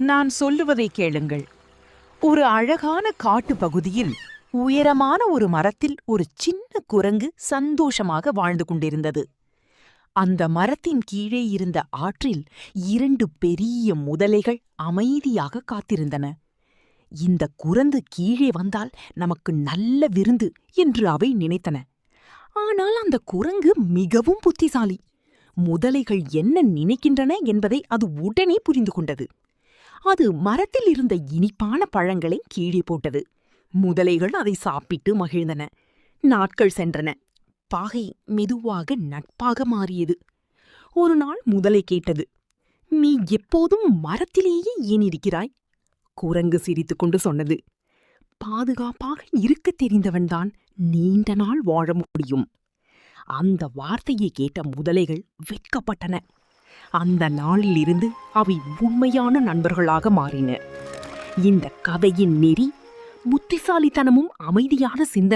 நான் சொல்லுவதை கேளுங்கள். ஒரு அழகான காட்டு பகுதியில் உயரமான ஒரு மரத்தில் ஒரு சின்ன குரங்கு சந்தோஷமாக வாழ்ந்து கொண்டிருந்தது. அந்த மரத்தின் கீழே இருந்த ஆற்றில் 2 பெரிய முதலைகள் அமைதியாக காத்திருந்தன. இந்த குரங்கு கீழே வந்தால் நமக்கு நல்ல விருந்து என்று அவை நினைத்தன. ஆனால் அந்த குரங்கு மிகவும் புத்திசாலி. முதலைகள் என்ன நினைக்கின்றன என்பதை அது உடனே புரிந்து கொண்டது. அது மரத்தில் இருந்த இனிப்பான பழங்களை கீழே போட்டது. முதலைகள் அதை சாப்பிட்டு மகிழ்ந்தன. நாட்கள் சென்றன. பாகை மெதுவாக நட்பாக மாறியது. ஒரு நாள் முதலை கேட்டது, "நீ எப்போதும் மரத்திலேயே ஏன் இருக்கிறாய்?" குரங்கு சிரித்துக்கொண்டு சொன்னது, "பாதுகாப்பாக இருக்கத் தெரிந்தவன்தான் நீண்ட நாள் வாழ முடியும்." அந்த வார்த்தையை கேட்ட முதலைகள் வெட்கப்பட்டன. அந்த நாளிலிருந்து அவை உண்மையான நண்பர்களாக மாறின. இந்த கதையின் நெறி புத்திசாலித்தனமும் அமைதியான சிந்தனை